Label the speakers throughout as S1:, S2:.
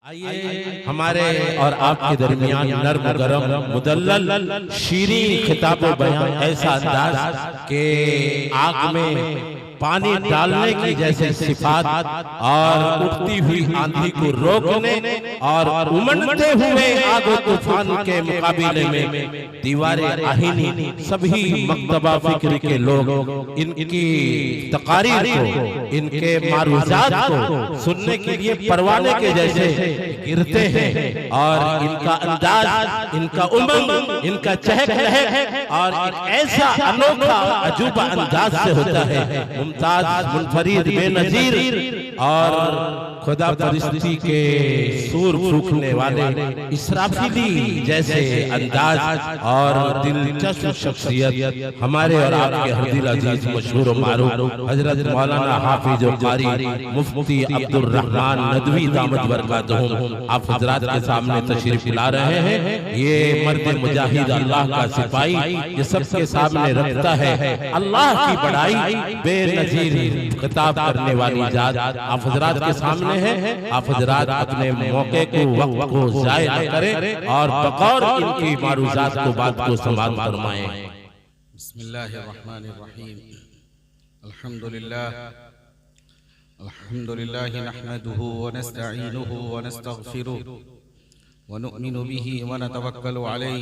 S1: आइए हमारे और आपके दरमियान नर्म गरम मुदल्लल शीरीन खिताब बयान ऐसा अंदाज के आग में पानी डालने की जैसे सिफात और उठती हुई आंधी को रोकने और उमड़ते हुए आग तूफान के मुकाबले में दीवारें आहीनी सभी मक्तबा फिक्र के लोग इनकी तकारीर को इनके मारूजात को सुनने के लिए परवाने के जैसे गिरते हैं और इनका अंदाज, इनका उमंग, इनका चहक लहक और एक ऐसा अनोखा अजूबा अंदाज से होता है, मुमताज, मुनफरीद, बेनजीर और खुदा परिस्थिति के सूर फूंकने वाले इसराफीली जैसे अंदाज और दिलचस्प शख्सियत हमारे और आपके हरदिल अजीज मशहूर मारूफ हजरत मौलाना हाफिज कारी मुफ्ती अब्दुल रहमान नदवी दामत बरकातहुम आप हजरात के सामने तशरीफ ला रहे हैं। ये मर्द मुजाहिद अल्लाह का सिपाही ये सबके सामने रखता है अल्लाह की बड़ाई बेनजीर खिताब करने वाली जात आप हजरात के सामने है। आप हजरात अपने मौके को वक्त को जाया न करें और बकौर इनकी मारूजात को बात को संभाल फरमाएं।
S2: बिस्मिल्लाहिर्रहमानिर्रहीम अल्हम्दुलिल्लाह नहमदुहु व नस्तईनुहु व नस्तगफिरुहु व नु'मिनु बिही व नतवक्कलु अलैहि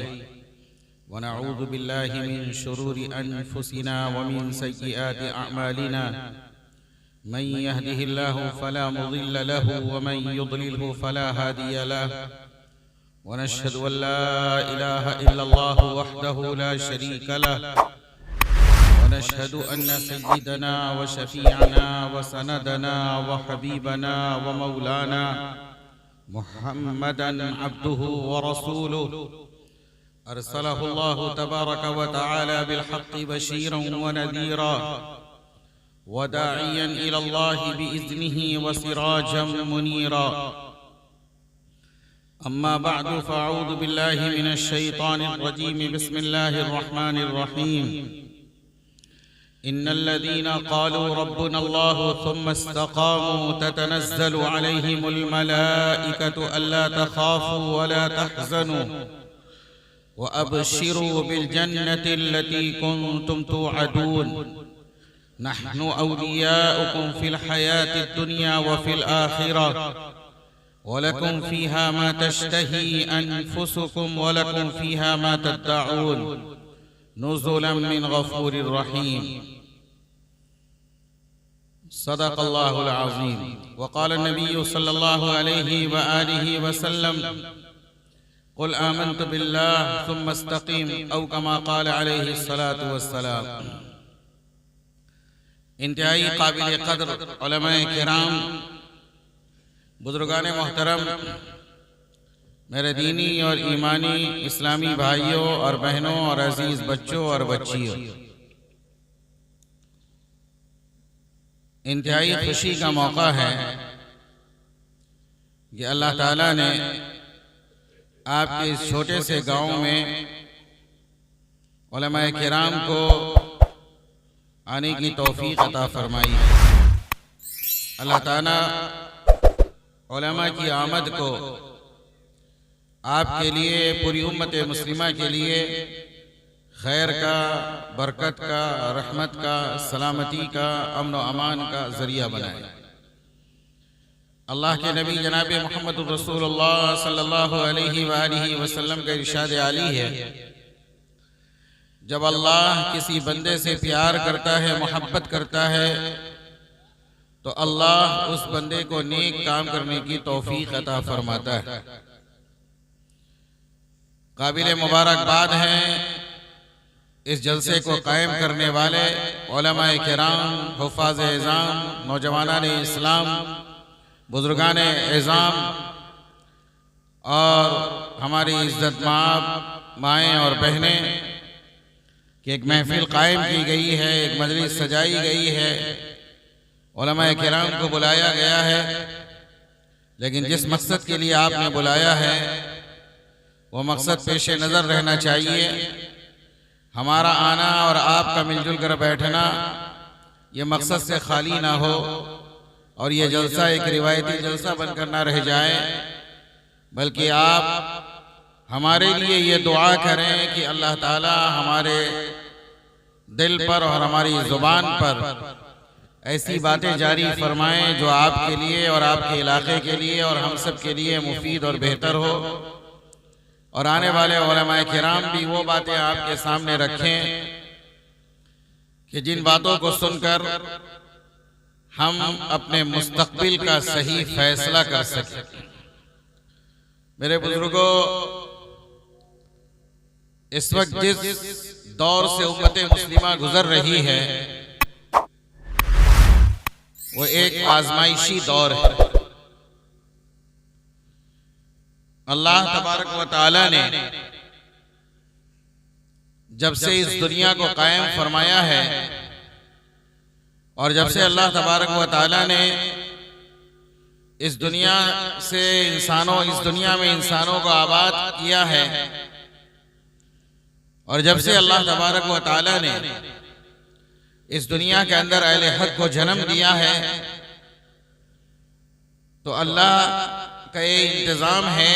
S2: व नऊज़ु बिल्लाहि मिन शुरूरि अनफुसिना व मिन सय्यिआति अअमालिना मन यहदिहिल्लाहु फला मुदिल्ल लहु व मन युद्लिलहु फला हादिय लहु व नशहदु अन ला इलाहा इल्लल्लाहु वहदहु ला शरीक लहु व नशहदु अन्न सय्यिदना व शफीअना व सनदना व हबीबना व मौलाना मुहम्मदन अब्दुहु व रसूलुहु अरसलहु अल्लाहु तबारक व तआला बिल हक़्क़ि बशीरन व नज़ीरा वदाइयन इलल्लाहि बिइज़्निही व सिराजम मुनीरा अम्मा बअदु फ़अऊज़ु बिल्लाहि मिनश शैतानिर रजीम बिस्मिल्लाहिर रहमानिर रहीम इन्नल्लज़ीना क़ालू रब्बुनल्लाहु थुम्मा इस्तक़ामू ततनज़्ज़लु अलैहिमुल मलाइकतु अल्ला तख़ाफ़ू व ला तहज़नू व अबशिरू बिल जन्नति अल्लती कुन्तुम तुअदून नहनु औलियाउकुम फिल हयाति दुनिया व फिल आखिरा व लकुम फीहा मा तश्तही अनफुसुकुम व लकुम फीहा मा तद्दऊन नुज़ुलन मिन गफूरिर रहीम सदक़ल्लाहुल अज़ीम व क़ाल नबी सल्लल्लाहु अलैहि व आलिहि व सल्लम क़ुल आमन्तु बिल्लाह सुम्मा इस्तक़ीम औ कमा क़ाल अलैहि सलातु वस्सलाम। इंतहाई काबिल कदर उलमाए किराम, बुजुर्गान मोहतरम, मेरे दीनी और ईमानी इस्लामी भाइयों और बहनों और अजीज बच्चों और बच्चियों, इंतहाई खुशी का मौका है कि अल्लाह ताला ने आपके इस छोटे से गांव में उलमाए किराम को आने की तौफीक अता फरमाई। अल्लाह ताला उलमा की आमद को आपके लिए, पूरी उम्मत मुस्लिमा के लिए खैर का, बरकत का, रहमत का, सलामती का, अमन व अमान का जरिया बनाए। अल्लाह के नबी जनाब मोहम्मद रसूलुल्लाह सल्लल्लाहु अलैहि वसल्लम का इरशाद आली है, जब अल्लाह किसी बंदे से प्यार करता है, मोहब्बत करता है, तो अल्लाह उस बंदे को नेक काम करने की तौफीक अता फरमाता है। काबिल मुबारकबाद हैं इस जलसे को कायम करने वाले उलमाए किराम, हुफ़ाज़ इज़ाम, नौजवानान इस्लाम, बुजुर्गान इज़ाम और हमारी इज़्ज़त माँ माएँ और बहनें कि एक महफिल कायम की गई है, एक मजलिस सजाई गई है, उलमाए किराम को बुलाया गया है, लेकिन जिस मकसद के लिए आपने बुलाया है वो मकसद पेश नज़र रहना चाहिए। हमारा आना और आपका मिलजुल कर बैठना ये मकसद से खाली ना हो और ये जलसा एक रिवायती जलसा बनकर ना रह जाए, बल्कि आप हमारे लिए ये दुआ करें कि अल्लाह ताला हमारे दिल पर और हमारी ज़ुबान पर ऐसी बातें जारी फरमाएं जो आपके लिए और आपके इलाके के लिए और हम सब के लिए मुफीद और बेहतर हो, और आने वाले उलमाए किराम भी वो बातें आपके सामने रखें कि जिन बातों को सुनकर हम अपने मुस्तकबिल का सही फैसला कर सकें। मेरे बुजुर्गों, इस वक्त जिस दौर से उम्मत मुस्लिमा गुजर रही है वो एक आजमाइशी दौर है। अल्लाह तबारक व तआला ने जब से इस दुनिया को कायम फरमाया है और जब से अल्लाह तबारक व तआला ने इस दुनिया में इंसानों को आबाद किया है, और जब से अल्लाह तबारक व तआला ने इस दुनिया के अंदर अहले हक को जन्म दिया है, तो अल्लाह का ये इंतजाम है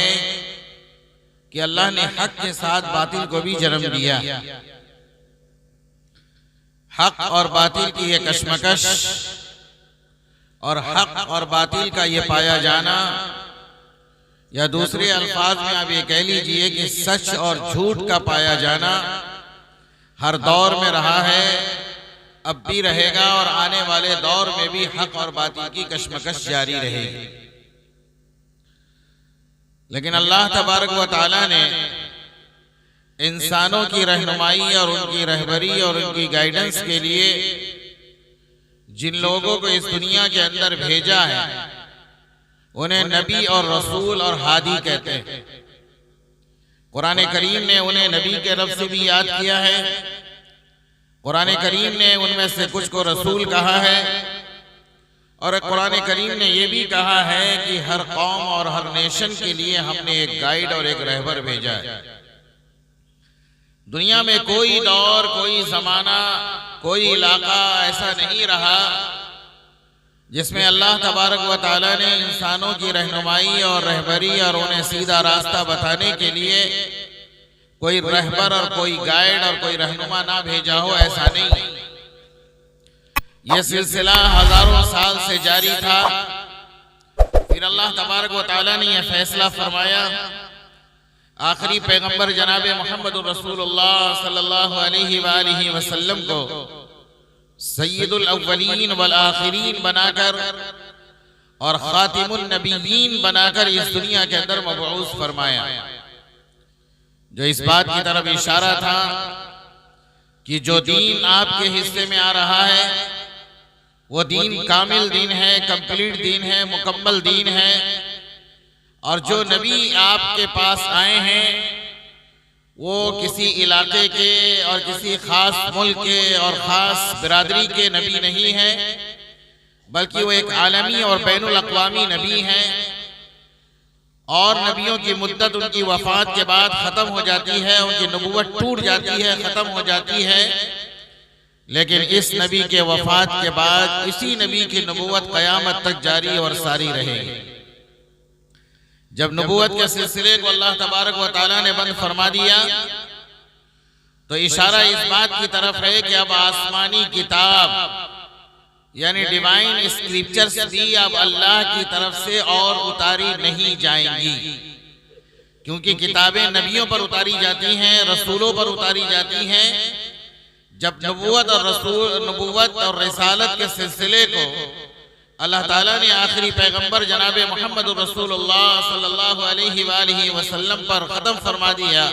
S2: कि अल्लाह ने हक के साथ बातिल को भी जन्म दिया। हक और बातिल की ये कशमकश और हक और बातिल का ये पाया जाना, या दूसरे अल्फाज में आप ये कह लीजिए कि सच और झूठ का पाया जाना हर दौर में रहा है, अब भी रहेगा, और आने वाले दौर में भी हक और बातिल की कशमकश जारी रहेगी। लेकिन अल्लाह तबारक व तआला ने इंसानों की रहनुमाई और उनकी रहबरी और उनकी गाइडेंस के लिए जिन लोगों को इस दुनिया के अंदर भेजा है उन्हें नबी और रसूल और हादी कहते हैं। कुरान करीम ने उन्हें नबी के लफ्ज़ से भी याद किया है, कुरान करीम ने उनमें से कुछ को रसूल कहा है, और कुरान करीम ने यह भी कहा है कि हर कौम और हर नेशन के लिए हमने एक गाइड और एक रहबर भेजा है। दुनिया में कोई दौर, कोई जमाना, कोई इलाका ऐसा नहीं रहा जिसमें अल्लाह तबारक व तआला ने इंसानों की रहनुमाई और रहबरी और उन्हें सीधा रास्ता बताने के लिए कोई रहबर और कोई गाइड और कोई रहनुमा ना भेजा हो, ऐसा नहीं। यह सिलसिला हजारों साल से जारी था। फिर अल्लाह तबारक व तआला ने यह फैसला फरमाया, आखिरी पैगंबर जनाब मोहम्मद रसूलुल्लाह सल्लल्लाहु अलैहि वसल्लम को सय्यदुल अव्वलीन वल आखिरीन बनाकर और खातिमुन नबीयीन बनाकर इस दुनिया के अंदर मबऊस फरमाया, जो इस बात की तरफ इशारा था कि जो दीन आपके हिस्से में आ रहा है वो दीन कामिल दीन है, कंप्लीट दीन है, मुकम्मल दीन है, और जो नबी आपके पास आए हैं वो किसी इलाके के और किसी खास मुल्क के और खास बिरादरी के नबी नहीं है, बल्कि वो एक आलमी और बैनुल अक़वामी नबी हैं। और नबियों की मुद्दत उनकी वफात के बाद ख़त्म हो जाती है, उनकी नबूवत टूट जाती है, ख़त्म हो जाती है। लेकिन इस नबी के वफात के बाद इसी नबी की नबूवत क़यामत तक जारी और सारी रहेगी। जब नबूवत के सिलसिले को अल्लाह तबारक व तआला ने बंद फरमा दिया तो इशारा इस बात की तरफ है कि अब आसमानी किताब यानी डिवाइन स्क्रिप्चर्स भी अब अल्लाह की तरफ से और उतारी नहीं जाएंगी, क्योंकि किताबें नबियों पर उतारी जाती हैं, रसूलों पर उतारी जाती हैं। जब नबूवत और रिसालत के सिलसिले को अल्लाह ताला ने आखिरी पैगंबर जनाब मोहम्मद रसूलुल्लाह सल्लल्लाहु अलैहि वसल्लम पर ख़त्म फरमा दिया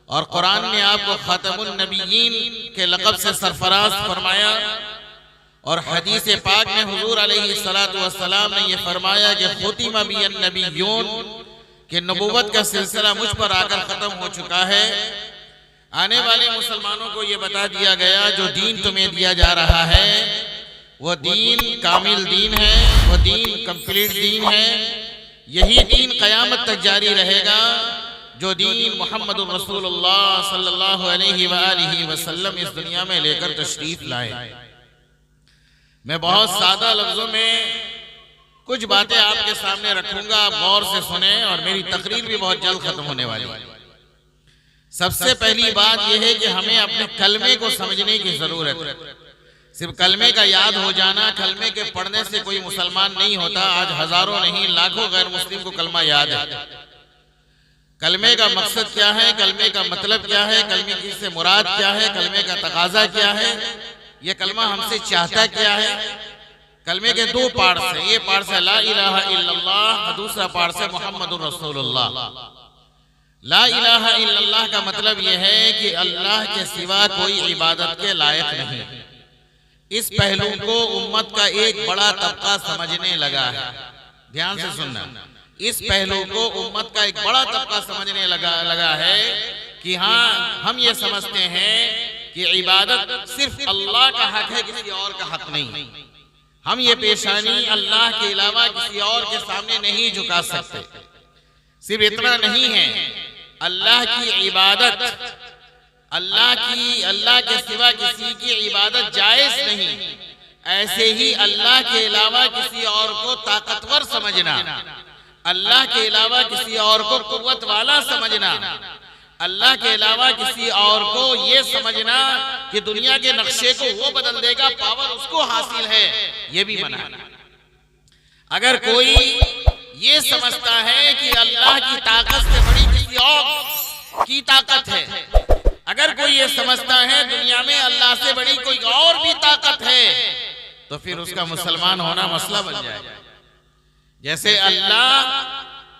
S2: और कुरान ने आपको खातमुन नबिय्यीन के लक़ब से सरफराज फरमाया, और हदीस पाक में हुजूर अलैहिस्सलातु वस्सलाम ने यह फरमाया कि खुतिमा बिन नबिय्यून कि नबूवत का सिलसिला मुझ पर आकर ख़त्म हो चुका है। आने वाले मुसलमानों को यह बता दिया गया जो दीन तुम्हें दिया जा रहा है वो दीन कामिल दीन है, वो दीन कंप्लीट दीन है। यही दीन क़यामत तक जारी रहेगा जो दीन मोहम्मद रसूलुल्लाह सल्लल्लाहु अलैहि वसल्लम इस दुनिया में लेकर तशरीफ लाए। मैं बहुत सादा लफ्जों में कुछ बातें आपके सामने रखूंगा, आप गौर से सुने और मेरी तकरीर भी बहुत जल्द खत्म होने वाली है। सबसे पहली बात यह है कि हमें अपने कलमे को समझने की जरूरत है। सिर्फ कलमे का याद हो जाना, कलमे के पढ़ने से कोई मुसलमान नहीं होता। आज हजारों नहीं लाखों गैर मुस्लिम को कलमा याद है। कलमे का मकसद क्या है, कलमे का मतलब क्या है, कलमे की से मुराद क्या है, कलमे का तकाजा क्या है, ये कलमा हमसे चाहता क्या है। कलमे के दो पार्ट्स हैं। ये पार्ट्स है ला इलाहा इल्लल्लाह और दूसरा पार्ट्स है मुहम्मदुर रसूलुल्लाह। ला इलाहा इल्लल्लाह का मतलब यह है कि अल्लाह के सिवा कोई इबादत के लायक नहीं। इस पहलू को उम्मत का एक बड़ा तबका समझने लगा है। ध्यान से सुनना, इस पहलू को उम्मत का एक बड़ा तबका समझने लगा है कि हाँ, हम ये समझते हैं कि इबादत सिर्फ अल्लाह का हक है, किसी और का हक नहीं। हम ये पेशानी अल्लाह के अलावा किसी और के सामने नहीं झुका सकते। सिर्फ इतना नहीं है, अल्लाह की इबादत, अल्लाह के सिवा किसी की इबादत जायज नहीं। ऐसे ही अल्लाह के अलावा किसी और को ताकतवर समझना, अल्लाह के अलावा किसी और को कुव्वत वाला समझना, अल्लाह के अलावा किसी और को ये समझना कि दुनिया के नक्शे को वो बदल देगा, पावर उसको हासिल है, ये भी मना। अगर कोई ये समझता है कि अल्लाह की ताकत से बड़ी किसी और की ताकत है, अगर कोई ये समझता है दुनिया में अल्लाह से बड़ी कोई और भी ताकत है, तो फिर उसका मुसलमान होना मसला बन जाएगा। जैसे अल्लाह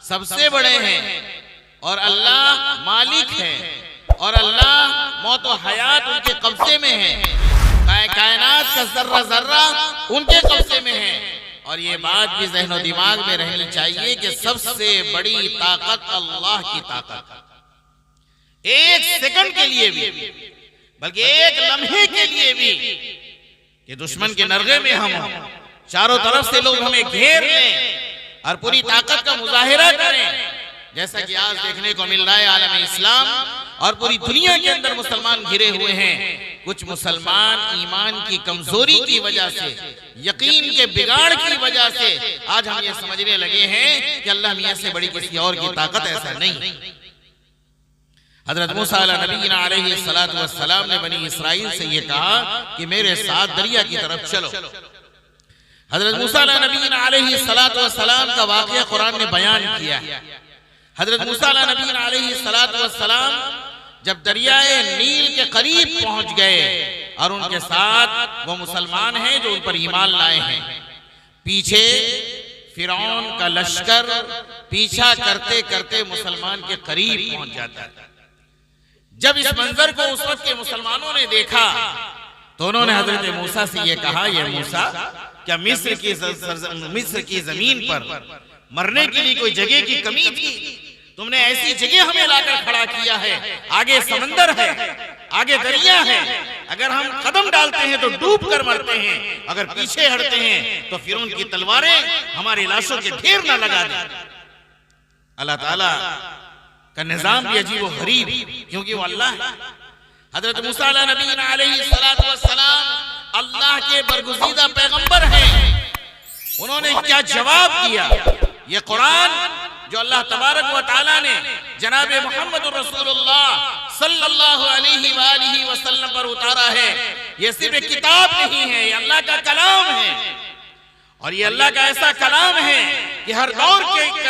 S2: सबसे बड़े हैं और अल्लाह मालिक है और अल्लाह मौत और हयात उनके कब्जे में है, कायनात का जर्रा जर्रा उनके कब्जे में है। और ये बात भी ज़हन और दिमाग में रहनी चाहिए कि सबसे बड़ी ताकत अल्लाह की ताकत। एक सेकंड के लिए भी, बल्कि एक लम्हे के लिए भी कि दुश्मन के नरगे में हम चारों तरफ से लोग हमें घेर लें और पूरी ताकत का मुजाहिरा करें, जैसा कि आज देखने को मिल रहा है आलम इस्लाम और पूरी दुनिया के अंदर मुसलमान घिरे हुए हैं। कुछ मुसलमान ईमान की कमजोरी की वजह से, यकीन के बिगाड़ की वजह से आज हम ये समझने लगे हैं कि अल्लाह मियां से बड़ी किसी और की ताकत, ऐसा नहीं। हजरत मूसा नबीना अलैहिस्सलातु वस्सलाम ने बनी इसराइल से ये कहा कि मेरे साथ दरिया की तरफ चलो। हजरत मूसा नबीना अलैहिस्सलातु वस्सलाम का वाक़या कुरान ने बयान किया। हजरत मूसा नबीना अलैहिस्सलातु वस्सलाम जब दरियाए नील के करीब पहुंच गए और उनके साथ वो मुसलमान हैं जो उन पर ईमान लाए हैं, पीछे फिरौन का लश्कर पीछा करते करते मुसलमान के करीब पहुंच जाता है। जब इस मंजर को उस वक्त के मुसलमानों ने देखा तो उन्होंने हजरत मूसा से ये कहा, ये मूसा, क्या मिस्र की जमीन पर मरने के लिए कोई जगह की कमी थी? तुमने ऐसी जगह हमें लाकर खड़ा किया है, आगे समंदर है, आगे दरिया है, अगर हम कदम डालते हैं तो डूब कर मरते हैं, अगर पीछे हटते हैं तो फिर उनकी तलवारें हमारी लाशों के ढेर न लगा दें। अल्लाह ताला का निजाम भी अजीब व गरीब, क्योंकि वो अल्लाह है। हजरत मूसा नबीना अलैहिस्सलातु वस्सलाम अल्लाह के बरगुज़ीदा पैगंबर हैं। उन्होंने क्या जवाब दिया? ये कुरान जो अल्लाह तबारक व तआला ने जनाब मुहम्मद रसूलुल्लाह सल्लल्लाहु अलैहि वसल्लम पर उतारा है, ये सिर्फ एक किताब नहीं है, ये अल्लाह का कलाम है। और ये अल्लाह का ऐसा कलाम है कि हर दौर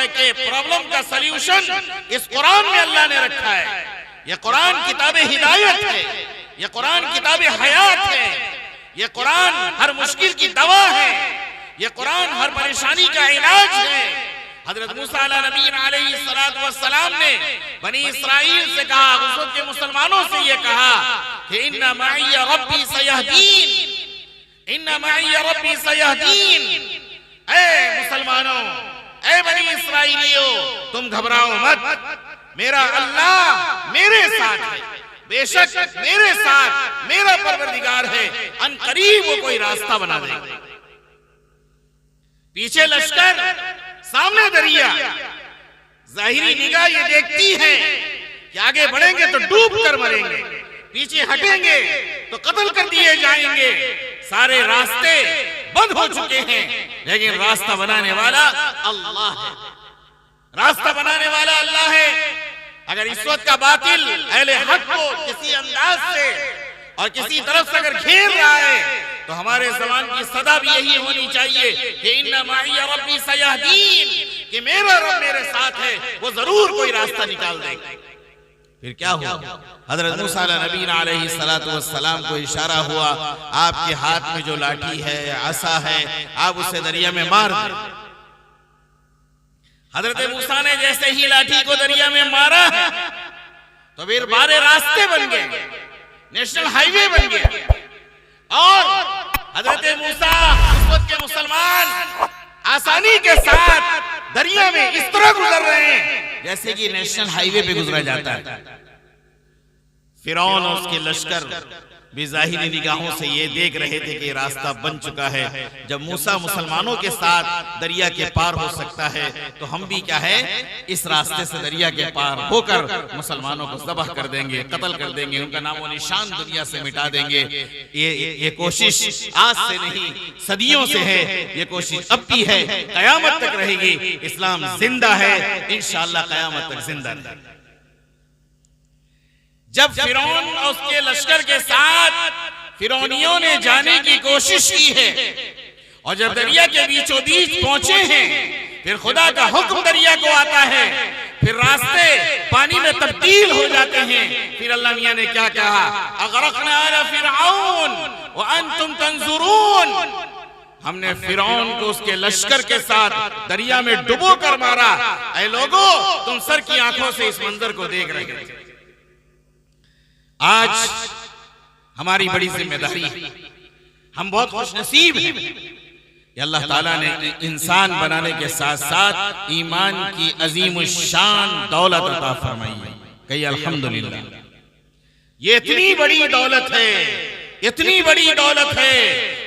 S2: के प्रॉब्लम का सल्यूशन इस कुरान में अल्लाह ने रखा है। ये कुरान किताबे हिदायत है, ये कुरान किताबे हयात है, ये कुरान हर मुश्किल की दवा है, ये कुरान हर परेशानी का इलाज है। हजरत मूसा नबीना अलैहिस्सलातु वस्सलाम ने बनी इसराइल से कहा, उस वक्त के मुसलमानों से ये कहा कि इन्ना माई रब्बी सयहदीन, इन्ना माई रब्बी सयहदीन। ऐ मुसलमानों, ऐ बनी इसराइलियों, तुम घबराओ मत, मेरा अल्लाह मेरे साथ है, बेशक मेरे साथ मेरा परवरदिगार है, अनकरीब वो कोई रास्ता बना देगा। पीछे लश्कर, सामने दरिया, जाहिरी निगाह ये देखती है कि आगे बढ़ेंगे तो डूब कर मरेंगे, पीछे हटेंगे तो कत्ल कर दिए जाएंगे, सारे रास्ते बंद हो चुके हैं। लेकिन रास्ता बनाने वाला अल्लाह है, रास्ता बनाने वाला अल्लाह है। अगर इस वक्त का बातिल अहले हक को किसी अंदाज से और किसी तरफ से अगर घेर रहा है तो हमारे ज़मान की सदा भी यही होनी चाहिए कि इन्ना माइया रब्बी सयहदीन, कि मेरा रब मेरे साथ है, वो जरूर कोई रास्ता निकाल देगा। फिर क्या हुआ? हजरत मूसा नबीना अलैहिस्सलातु वस्सलाम को इशारा हुआ, आपके हाथ में जो लाठी है, आसा है, आप उसे दरिया में मार दें। हजरत मूसा ने जैसे ही लाठी को दरिया में मारा तो फिर 12 रास्ते बन गए, नेशनल हाईवे बन गया। और हजरत मूसा उस वक्त के मुसलमान आसानी के साथ दरिया में इस तरह गुजर रहे हैं जैसे कि नेशनल हाईवे पे गुजरा जाता है। फिरौन और उसके लश्कर भी ज़ाहिरी निगाहों से ये देख रहे थे कि रास्ता बन चुका है। जब मूसा मुसलमानों के साथ दरिया के पार हो सकता है तो हम भी क्या है, इस रास्ते से दरिया के पार होकर मुसलमानों को ज़बह कर देंगे, कत्ल कर देंगे, उनका नामो निशान दुनिया से मिटा देंगे। ये कोशिश आज से नहीं, सदियों से है, ये कोशिश अब भी है, कयामत तक रहेगी। इस्लाम जिंदा है, इंशाअल्लाह कयामत तक जिंदा रहेगा। जब फिरौन और उसके लश्कर के साथ फिरौनियों ने जाने की कोशिश की है और जब दरिया के बीचों बीच पहुंचे हैं, फिर खुदा का हुक्म दरिया को आता है, फिर रास्ते पानी में तब्दील हो जाते हैं। फिर अल्लाह मियां ने क्या कहा, अगरकना आला फिरऔन व अंतुम तंजुरून, हमने फिरौन को उसके लश्कर के साथ दरिया में डुबो कर मारा। ऐ लोगों, तुम सर की आंखों से इस मंजर को देख रहे थे। आज हमारी बड़ी जिम्मेदारी है, हम बहुत खुशनसीब हैं कि अल्लाह ताला ने इंसान बनाने के साथ साथ ईमान की अजीम शान दौलत अता फरमाई है। कही अल्हम्दुलिल्लाह। ये इतनी बड़ी दौलत है, इतनी बड़ी दौलत है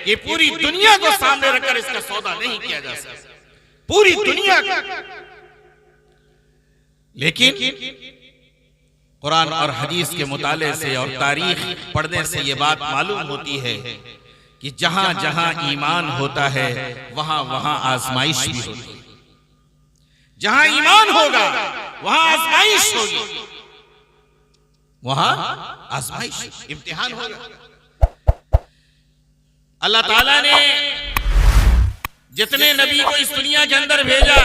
S2: कि पूरी दुनिया को सामने रखकर इसका सौदा नहीं किया जा सकता, पूरी दुनिया का। लेकिन कुरान और हदीस के मुताले से और तारीख पढ़ने से ये बात मालूम होती है कि जहां जहां ईमान होता है वहां वहां आजमाइश भी होती है। जहां ईमान होगा वहां आजमाइश होगी, वहां आजमाइश, इम्तिहान होगा। अल्लाह ताला ने जितने नबी को इस दुनिया के अंदर भेजा,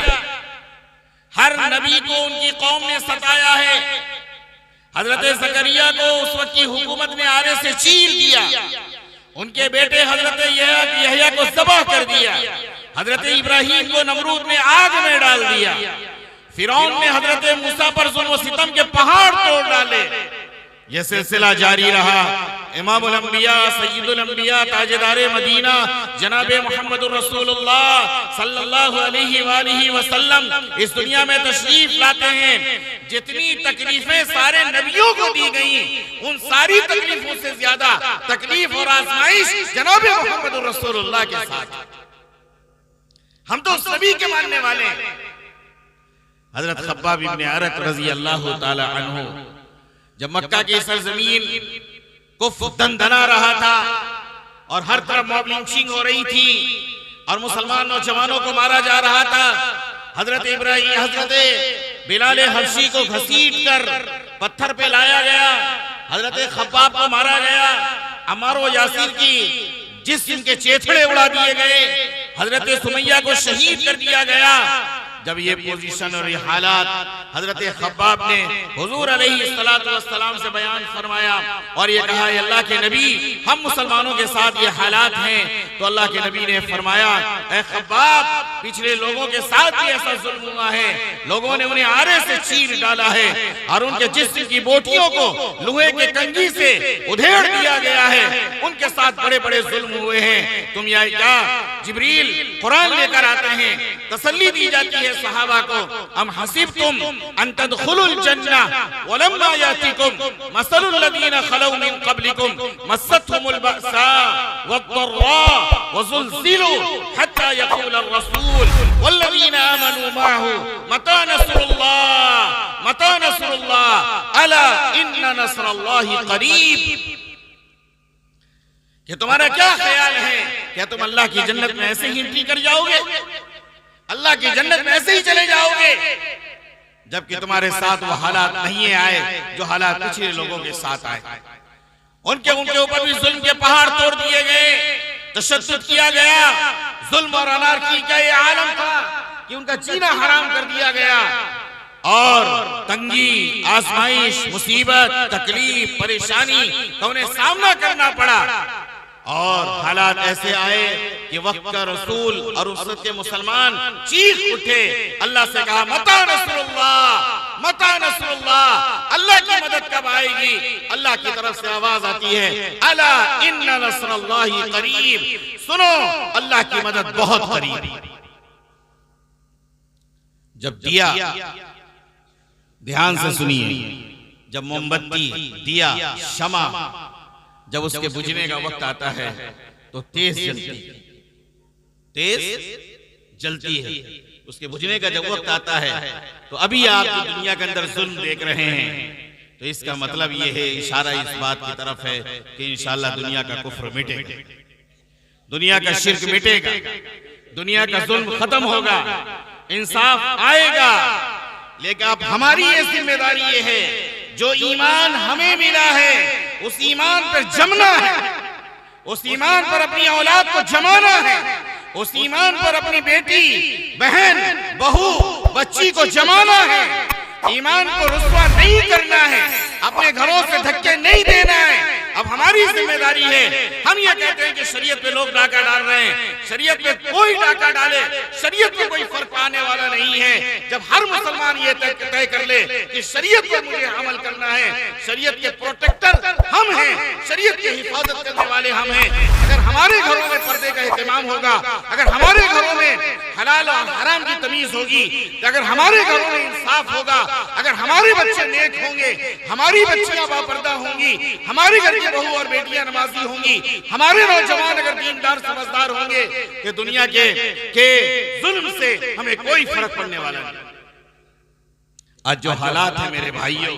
S2: हर नबी को उनकी कौम ने सताया है। हजरत ज़करिया को उस वक्त की हुकूमत ने आरे से चीर दिया, उनके बेटे हजरत यहया को ज़बह कर दिया, हजरत इब्राहीम को नमरूद ने आग में डाल दिया, फिरौन ने हजरत मूसा पर जुल्म व सितम के पहाड़ तोड़ डाले। यह सिलसिला जारी रहा। इमामुल अंबिया, सय्यदुल अंबिया, ताजदारे मदीना जनाबे मुहम्मदुर रसूलुल्लाह सल्लल्लाहु अलैहि वसल्लम इस दुनिया में तशरीफ लाते हैं। जितनी तकलीफें सारे नबियों को दी गई, उन सारी तकलीफों से ज्यादा तकलीफ और आजमाइश जनाबे मुहम्मदुर रसूलुल्लाह के साथ। हम तो सभी के मानने वाले हैं। हजरत खब्बाब इब्न अरत रजी अल्लाह ताला अन्हु जब मक्का की सरजमीन कुफ्र दंदना रहा था और हर तरफ मॉब लिंचिंग हो रही थी और मुसलमान नौजवानों को मारा जा रहा था, हजरत इब्राहीम, हजरत बिलाल हबशी को घसीट कर पत्थर पे लाया गया, हजरत खब्बाब को मारा गया, अम्मार व यासिर की जिस्म के चेथड़े उड़ा दिए गए, हजरत सुमैया को शहीद कर दिया गया। जब ये पोजीशन और ये हालात हजरत खब्बाब ने हुजूर अलैहिस्सलातु वस्सलाम से बयान फरमाया और ये कहा, अल्लाह के नबी, हम मुसलमानों के साथ ये हालात हैं, तो अल्लाह के नबी ने फरमाया, ऐ खब्बाब, पिछले लोगों के साथ भी ऐसा जुल्म हुआ है, लोगों ने उन्हें आरे से चीर डाला है और उनके जिस्म की बोटियों को लोहे के कंघी से उधेड़ दिया गया है, उनके साथ बड़े बड़े जुल्म हुए हैं। तुम यह क्या, जिब्रील कुरान लेकर आते हैं, तसल्ली दी जाती है सहाबा को, अम हसिबतुम अन तदखुलुल जन्नह वलम्मा यातिकुम मसलुल लदीना खलौ मिन क़ब्लिकुम मस्सतहुमुल बअसा वद्दर्रा वज़ुलज़िलू हत्ता यक़ूलर रसूल वल्लज़ीना आमनू मअहु मता नस्रुल्लाह अला इन्ना नस्रल्लाहि क़रीब। कि तुम्हारा क्या ख्याल है, क्या तुम अल्लाह की जन्नत में ऐसे ही एंट्री कर जाओगे, अल्लाह की जन्नत में ऐसे ही चले जाओगे, जबकि तुम्हारे साथ वो हालात नहीं आए जो हालात पिछले लोगों के साथ आए। उनके ऊपर भी जुल्म के पहाड़ तोड़ दिए गए, तशद्दुद किया गया, जुल्म और अनारकी का ये आलम था कि उनका जीना हराम कर दिया गया, और तंगी, आजमाइश, मुसीबत, तकलीफ, परेशानी का उन्हें सामना करना पड़ा। और हालात ऐसे आए कि वक्त का रसूल और उस वक्त के मुसलमान चीख उठे, अल्लाह से कहा मता नसरुल्लाह, मता नसरुल्लाह, अल्लाह की मदद कब आएगी। अल्लाह की तरफ से आवाज आती है, अला इन्ना नसरुल्लाहि करीब, सुनो अल्लाह की मदद बहुत करीब। जब दिया, ध्यान से सुनिए, जब मोमबत्ती, दिया, शमा जब उसके बुझने का वक्त आता है तो तेज जलती है। उसके बुझने का जब वक्त आता है तो अभी आप दुनिया के अंदर जुल्म देख रहे हैं, तो इसका मतलब ये है, इशारा इस बात की तरफ है कि इंशाअल्लाह दुनिया का कुफ्र मिटेगा, दुनिया का शिर्क मिटेगा, दुनिया का जुल्म खत्म होगा, इंसाफ आएगा। लेकिन अब हमारी ये जिम्मेदारी ये है, जो ईमान हमें मिला है उस ईमान पर जमना है, उस ईमान पर अपनी औलाद को जमाना है, उस ईमान पर अपनी बेटी, बहन, बहू, बच्ची को जमाना है, ईमान को रुस्वा नहीं करना है, अपने घरों से धक्के नहीं देना है। अब हमारी जिम्मेदारी है, हम ये कहते हैं कि शरीयत पे लोग डाका डाल रहे हैं, शरीयत पे कोई डाका डाले, शरीयत पे कोई फर्क आने वाला नहीं है। जब हर मुसलमान ये तय कर ले कि शरीयत पर मुझे अमल करना है, शरीयत के प्रोटेक्टर हम हैं, शरीयत की हिफाजत करने वाले हम हैं। अगर हमारे घरों में पर्दे का एहतमाम होगा, अगर हमारे घरों में हलाल और हराम की तमीज होगी, अगर हमारे घरों में इंसाफ होगा, अगर हमारे बच्चे नेक होंगे, हमारी बच्चियां बापर्दा होंगी, हमारे घर की बहू और बेटियां नमाजी होंगी, हमारे नौजवान अगर दीनदार समझदार होंगे, कि दुनिया के जुल्म से हमें कोई फर्क पड़ने वाला नहीं। आज जो हालात है मेरे भाइयों,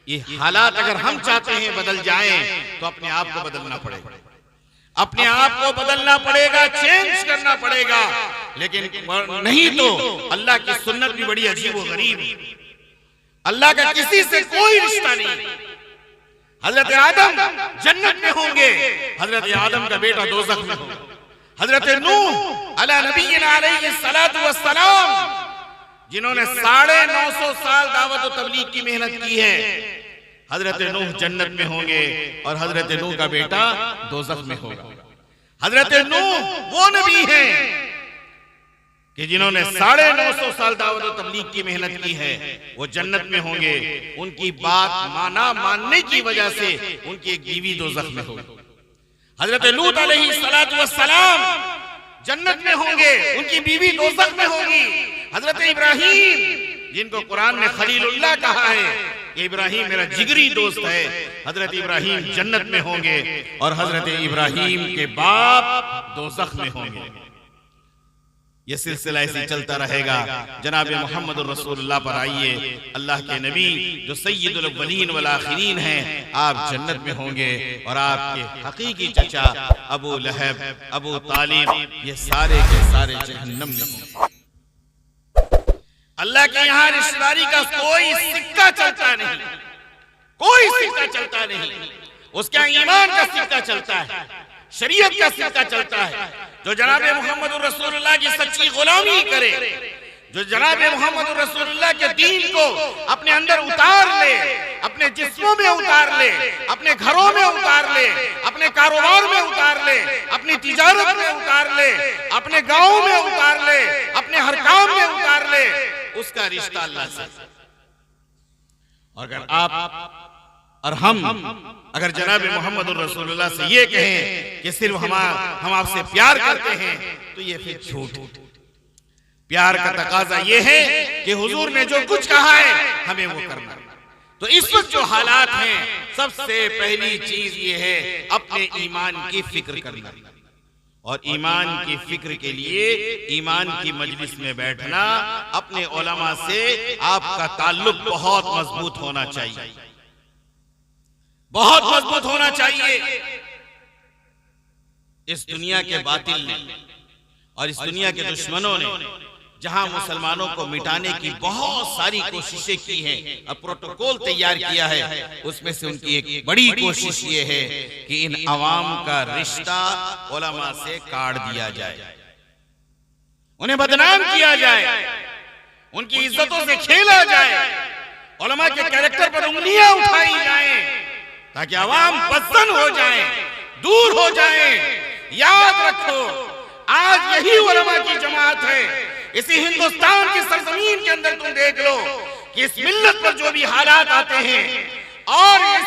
S2: ये हालात अगर हम चाहते हैं बदल जाएं तो अपने आप को बदलना पड़ेगा, अपने आप को बदलना पड़ेगा, चेंज करना पड़ेगा। लेकिन नहीं तो अल्लाह की सुन्नत भी बड़ी अजीब और गरीब, अल्लाह का किसी से कोई रिश्ता नहीं। हजरत आदम जन्नत में होंगे, हजरत आदम का बेटा दोज़ख में होगा। हजरत नूह अला नबीना अलैहि सलातु वस्सलाम, जिन्होंने 950 साल दावत और तबलीग की मेहनत की है, हजरत नूह जन्नत में होंगे और हजरत नूह का बेटा दोज़ख में होगा। हजरत नूह वो नबी हैं कि जिन्होंने 950 साल दावत और तबलीग की मेहनत की है, वो जन्नत में होंगे। उनकी बात मानने की वजह से उनकी एक बीवी दोज़ख में होगी। हजरत लूत अलैहि सलातु वस्सलाम जन्नत में होंगे, उनकी बीवी दोज़ख में होगी। हजरत इब्राहीम, जिनको कुरान ने खलीलुल्लाह कहा है, इब्राहीम मेरा जिगरी दोस्त है, हजरत इब्राहीम जन्नत में होंगे और हजरत इब्राहीम के बाप दोज़ख में होंगे। ये सिलसिला ऐसे चलता रहेगा। जनाब मोहम्मद रसूलुल्लाह पर आइए, अल्लाह के नबी जो सय्यदुल अव्वलीन वल आखिरीन हैं, आप जन्नत में होंगे और आपके हकीकी चचा अबू लहब, अबू तालिब, ये सारे के सारे जहन्नम में होंगे। अल्लाह के यहाँ रिश्तेदारी का कोई सिक्का चलता नहीं, कोई सिक्का चलता नहीं, उसका ईमान का सिक्का चलता है, शरीयत का सिक्का चलता है। जो जनाब मोहम्मद रसूलुल्लाह की सच्ची गुलामी करे, जो जनाब मोहम्मद रसूलुल्लाह के दीन को अपने अंदर उतार ले, अपने जिस्मों में उतार ले, अपने घरों में उतार ले, अपने कारोबार में उतार ले, अपनी तिजारत में उतार ले, अपने गाँव में उतार ले, अपने हर काम में उतार ले, उसका रिश्ता अल्लाह से। और अगर आप और हम अगर जनाब मोहम्मद रसूलुल्लाह से ये कहें कि सिर्फ हम आपसे प्यार करते हैं, तो ये फिर झूठ। प्यार का तकाजा ये है कि हुजूर ने जो कुछ कहा है हमें वो करना। तो इस वक्त जो हालात हैं, सबसे पहली चीज ये है अपने ईमान की फिक्र करना। और ईमान की फिक्र के लिए ईमान की मजलिस में बैठना, अपने उलमा से आपका ताल्लुक बहुत मजबूत होना चाहिए, बहुत मजबूत होना चाहिए। इस दुनिया के बातिल ने और इस दुनिया के दुश्मनों ने जहां मुसलमानों को मिटाने की बहुत सारी कोशिशें की हैं और प्रोटोकॉल तैयार किया है, उसमें से उनकी एक बड़ी कोशिश ये है कि इन अवाम का रिश्ता उलमा से काट दिया जाए, उन्हें बदनाम किया जाए, उनकी इज्जतों से खेला जाए, उलमा के कैरेक्टर पर उंगलियां उठाई जाएं ताकि अवाम बदसन हो जाए, दूर हो जाए। याद रखो, आज यही उलमा की जमात है। इसी हिंदुस्तान की सरजमीन के अंदर तुम देख लो कि इस मिल्लत पर जो भी हालात आते हैं और इस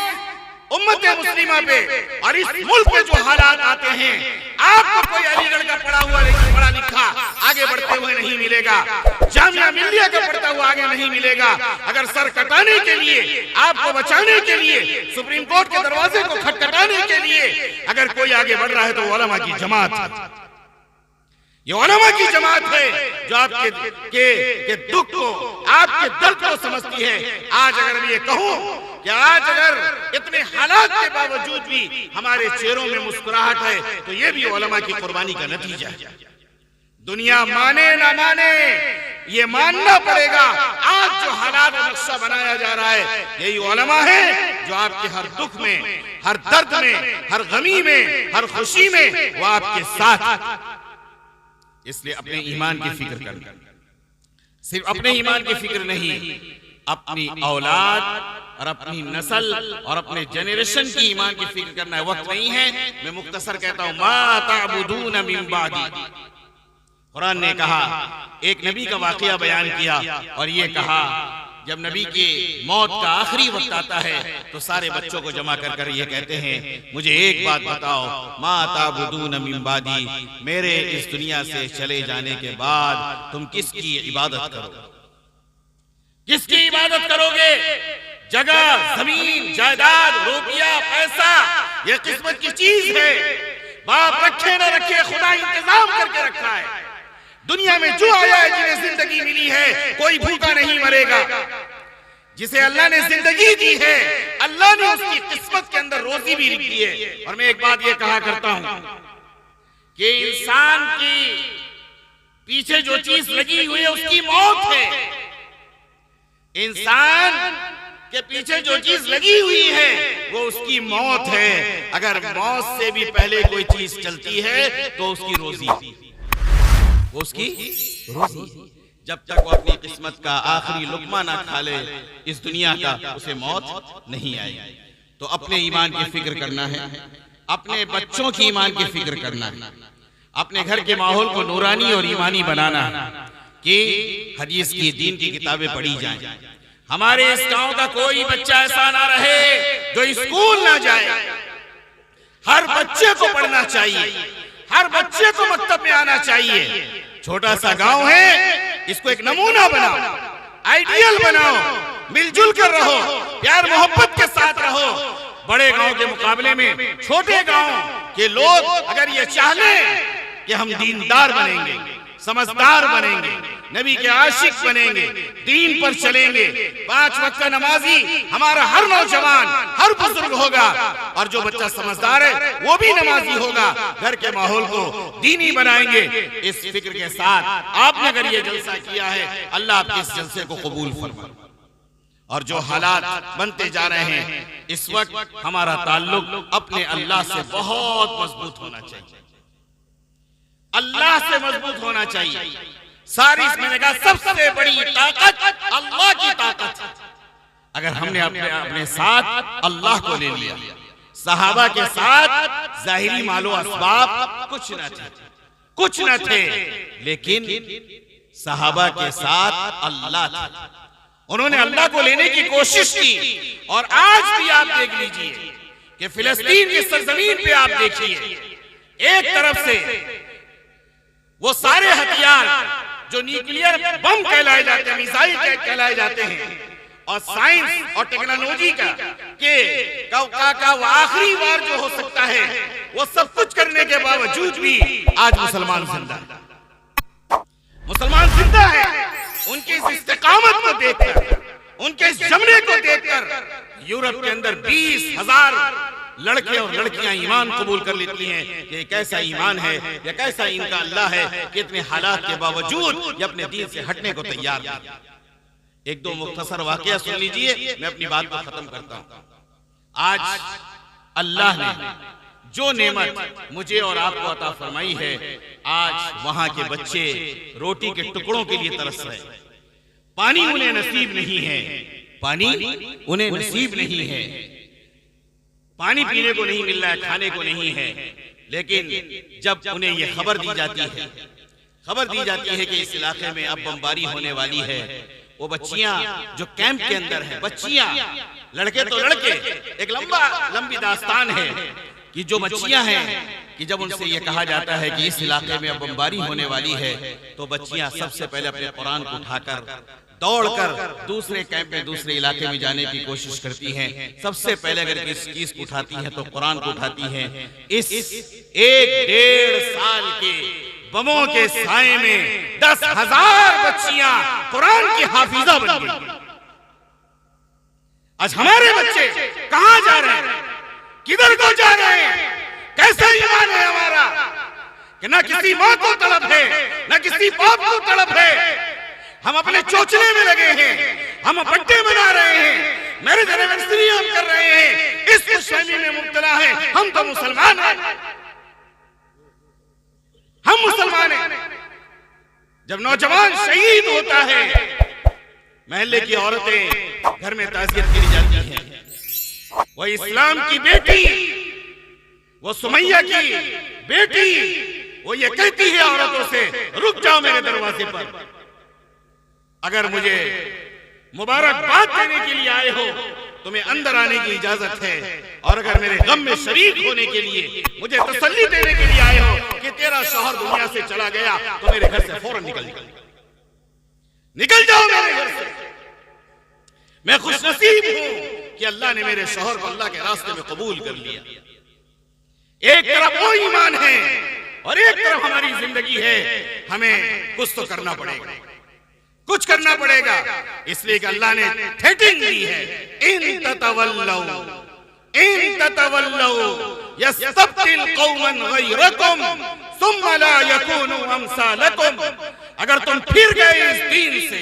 S2: उम्मत मुस्लिमा पे और इस मुल्क पे जो हालात आते हैं, आपको कोई अलीगढ़ का पढ़ा हुआ लेकिन पढ़ा लिखा आगे बढ़ते हुए नहीं मिलेगा, जामिया मिल्लिया का पढ़ता हुआ आगे नहीं मिलेगा। अगर सर कटाने के लिए, आपको बचाने के लिए, सुप्रीम कोर्ट के दरवाजे को खटखटाने के लिए अगर कोई आगे बढ़ रहा है तो उलमा की जमात है। ये उलमा की जमात है जो आपके के दुख को, आपके दर्द को समझती है। आज अगर मैं ये कहूं कि आज अगर इतने हालात के बावजूद भी हमारे चेहरों में मुस्कुराहट है तो ये भी उलमा की कुर्बानी का नतीजा है। दुनिया माने ना माने, ये मानना पड़ेगा। आज जो हालात का नक्शा बनाया जा रहा है, यही उलमा है जो आपके हर दुख में, हर दर्द में, हर गमी में, हर खुशी में वो आपके साथ। इसलिए अपने ईमान की फिक्र करना, सिर्फ अपने ईमान की फिक्र नहीं, अपनी औलाद और अपनी नस्ल और अपने जनरेशन की ईमान की फिक्र करना है। वक्त नहीं है, मैं मुख्तसर कहता हूं, मा ताबुदून मिन बादी। कुरान ने कहा, एक नबी का वाकया बयान किया और ये कहा, जब नबी के मौत का आखिरी वक्त आता है तो सारे बच्चों को जमा कर कर ये कहते हैं, मुझे एक बात बताओ, मा ताबुदून मिन बादी, मेरे इस दुनिया से चले जाने के बाद तुम किसकी इबादत करोगे? किसकी इबादत करोगे? जगह, जमीन, जायदाद, रुपया, पैसा, ये किस्मत की चीज है। बाप रखे न रखे, खुदा इंतजाम करके रखा है। दुनिया में जो आया है, जिन्हें जिंदगी मिली है, कोई भूखा नहीं मरेगा। जिसे अल्लाह ने जिंदगी दी है, अल्लाह ने उसकी किस्मत के अंदर रोजी भी लिखी है। और मैं एक बात ये कहा करता हूं कि इंसान की पीछे जो चीज लगी हुई है उसकी मौत है। इंसान के पीछे जो चीज लगी हुई है वो उसकी मौत है। अगर मौत से भी पहले कोई चीज चलती है तो उसकी रोजी, वो उसकी रोजी। जब तक वो अपनी किस्मत का आखिरी लुकमा ना खा ले इस दुनिया का, उसे मौत नहीं आएगी। तो अपने ईमान की फिक्र करना है, अपने बच्चों की ईमान की फिक्र करना है, अपने घर के माहौल को नूरानी और ईमानी बनाना कि हदीस की, दीन की किताबें पढ़ी जाएं। हमारे इस गांव का कोई बच्चा ऐसा ना रहे जो स्कूल ना जाए। हर बच्चे को पढ़ना चाहिए, हर बच्चे को मकतब में आना चाहिए। छोटा सा गांव है, इसको एक नमूना बनाओ, आइडियल बनाओ, मिलजुल कर रहो, प्यार मोहब्बत के साथ रहो। बड़े गांव के मुकाबले में छोटे गांव के लोग अगर ये चाह लें कि हम दीनदार बनेंगे, समझदार बनेंगे, नबी के आशिक बनेंगे, दीन पर चलेंगे, 5 वक्त का नमाजी हमारा हर नौजवान, हर बुजुर्ग होगा और जो बच्चा समझदार है वो भी नमाजी होगा। घर के माहौल को दीनी बनाएंगे। इस फिक्र के साथ आपने अगर ये जलसा किया है, अल्लाह आपके इस जलसे को कबूल फरमाए। और जो हालात बनते जा रहे हैं इस वक्त, हमारा ताल्लुक अपने अल्लाह से बहुत मजबूत होना चाहिए, अल्लाह से मजबूत होना चाहिए। सारी मैंने कहा सबसे बड़ी ताकत अल्लाह की ताकत है। अगर हमने अपने साथ अल्लाह को ले लिया, सहाबा के साथ जाहिरी मालो असबाब कुछ न थे, लेकिन सहाबा के साथ अल्लाह था। उन्होंने अल्लाह को लेने की कोशिश की। और आज भी आप देख लीजिए कि फिलिस्तीन की सरजमीन पे आप देखिए, एक तरफ से वो सारे हथियार जो न्यूक्लियर बम कहलाए जाते हैं, मिसाइल कहलाए जाते हैं, और साइंस और टेक्नोलॉजी का वो आखिरी बार जो हो सकता है, वो सब कुछ करने के बावजूद भी आज मुसलमान जिंदा है। उनके इस इस्तिकामत को देखकर, उनके इस जमने को देखकर यूरोप के अंदर 20,000 लड़के और लड़कियां ईमान कबूल कर लेती हैं कि ये कैसा ईमान है, या कैसा इनका अल्लाह है कि इतने हालात के बावजूद ये अपने दीन से हटने को तैयार नहीं। एक दो मुख्तसर वाकया सुन लीजिए, मैं अपनी बात को खत्म करता हूं। आज अल्लाह ने जो नेमत मुझे और आपको अता फरमाई है, आज वहां के बच्चे रोटी के टुकड़ों के लिए तरस रहे हैं। पानी उन्हें नसीब नहीं है, पानी उन्हें नसीब नहीं है, पानी पीने को नहीं मिल रहा है, खाने को नहीं है। लेकिन जब उन्हें यह खबर दी जाती है कि इस इलाके में अब बमबारी होने वाली है, वो बच्चियां जो कैंप के अंदर है, बच्चियां, लड़के तो लड़के, एक लंबी दास्तान है कि जो बच्चियां हैं कि जब उनसे ये कहा जाता है कि इस इलाके में अब बमबारी होने वाली है, तो बच्चियां सबसे पहले अपने कुरान को उठाकर दौड़कर दूसरे कैंप में, दूसरे इलाके में जाने की कोशिश करती हैं। सबसे पहले अगर किस चीज को उठाती हैं तो कुरान को उठाती हैं। इस 1-1.5 साल के बमों के साए में 10,000 बच्चियां कुरान की हाफिजा बन गई। आज हमारे बच्चे कहां जा रहे हैं, किधर को जा रहे हैं? कैसा ईमान है हमारा कि न किसी मां को तड़प है, न किसी बाप को तड़प है। हम अपने चोचले में लगे हैं, हम बर्थडे मना रहे हैं, मैरिज एनिवर्सरी हम कर रहे हैं, इस खुशफहमी में मुब्तला है हम तो मुसलमान हैं, हम मुसलमान हैं। जब नौजवान शहीद होता है, महल्ले की औरतें घर में ताज़ियत के लिए जाती हैं। वो इस्लाम की बेटी, वो सुमैया की बेटी, वो ये कहती है औरतों से, रुक जाओ मेरे दरवाजे पर। अगर मुझे मुबारकबाद देने के लिए आए हो, तुम्हें अंदर आने की इजाजत है, और अगर मेरे गम में शरीक होने के लिए, मुझे तसल्ली देने के लिए आए हो कि तेरा शौहर दुनिया से चला गया, तो मेरे घर से फौरन निकल जाओ मेरे घर से। मैं खुशनसीब हूं कि अल्लाह ने मेरे शौहर को अल्लाह के रास्ते में कबूल कर लिया। एक तरफ वो ईमान है और एक तरफ हमारी जिंदगी है। हमें कुछ तो करना पड़ेगा, कुछ करना पड़ेगा, इसलिए कि अल्लाह ने थ्रेटिंग दी है, इन ततवल्लौ यस्तब्दिल कौमन गैरकुम सुम्मा ला यकूनु अमसालकुम। अगर तुम फिर गए इस दीन से,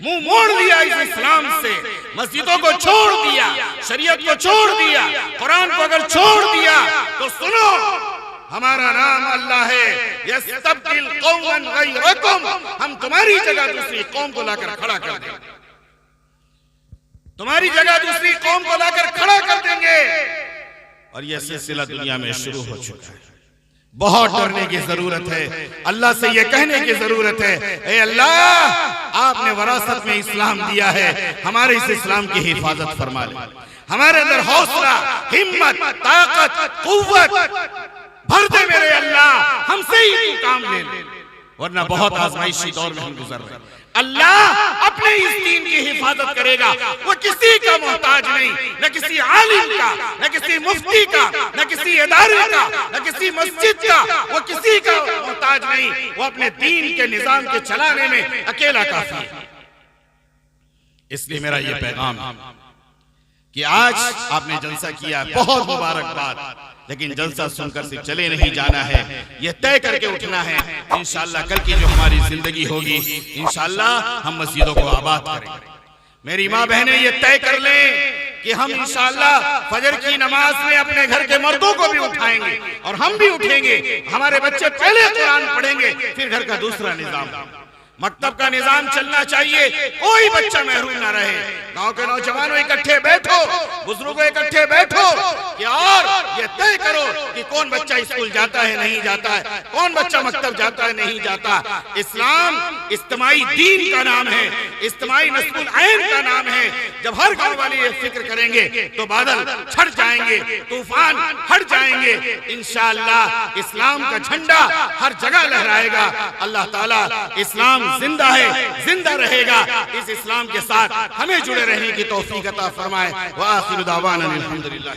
S2: मुंह मोड़ लिया इस इस्लाम से, मस्जिदों को छोड़ दिया, शरीयत को छोड़ दिया, कुरान को अगर छोड़ दिया, तो सुनो, हमारा नाम अल्लाह है। यस्तब्दिल कौमन गैरकुम, हम तुम्हारी जगह दूसरी कौम को लाकर खड़ा कर देंगे, तुम्हारी जगह दूसरी कौम को लाकर खड़ा कर देंगे। और यह सिलसिला दुनिया में शुरू हो चुका है। बहुत डरने की जरूरत है, अल्लाह से यह कहने की जरूरत है, ए अल्लाह, आपने वरासत में इस्लाम दिया है, हमारे इस इस्लाम की हिफाजत फरमा ले। हमारे अंदर हौसला, हिम्मत, ताकत, कुव्वत भर दे मेरे अल्लाह, हमसे ही तू काम ले ले, वरना बहुत आजमाइशी दौर में हम गुजर रहे हैं। अल्लाह अपने इस दीन की हिफाजत करेगा, वो किसी का मोहताज नहीं, न किसी आलिम का, न किसी मुफ्ती का, न किसी इदारे का, न किसी मस्जिद का, वो किसी का मोहताज नहीं। वो अपने दीन के निजाम के चलाने में अकेला काफी है। इसलिए मेरा ये पैगाम है कि आज आपने जलसा किया, बहुत मुबारकबाद, लेकिन जलसा सुनकर सिर्फ चले नहीं जाना है, यह तय करके उठना है। इंशाअल्लाह कल की जो हमारी जिंदगी होगी, इंशाअल्लाह हम मस्जिदों को आबाद करेंगे। मेरी माँ बहनें ये तय कर लें कि हम इंशाअल्लाह फजर की नमाज में अपने घर के मर्दों को भी उठाएंगे और हम भी उठेंगे। हमारे बच्चे पहले कुरान पढ़ेंगे, फिर घर का दूसरा निजाम, मकतब का निजाम चलना चाहिए, कोई बच्चा महरूम ना रहे। गांव के नौजवानों इकट्ठे बैठो, बुजुर्गों इकट्ठे बैठो कि और ये तय करो कि कौन बच्चा स्कूल जाता है नहीं जाता है, कौन बच्चा मकतब जाता है नहीं जाता। इस्लाम इज्तिमाई दीन का नाम है, इज्तिमाई नस्लुल ऐन का नाम है। जब हर गांव वाले ये फिक्र करेंगे तो बादल छट जाएंगे, तूफान हट जाएंगे। इंशाअल्लाह इस्लाम का झंडा हर जगह लहराएगा। अल्लाह ताला इस्लाम जिंदा है, जिंदा रहेगा। इस इस्लाम के साथ हमें जुड़े रहने की तौफीक अता फरमाए। व आखिरु दावाना अल्हम्दुलिल्लाह।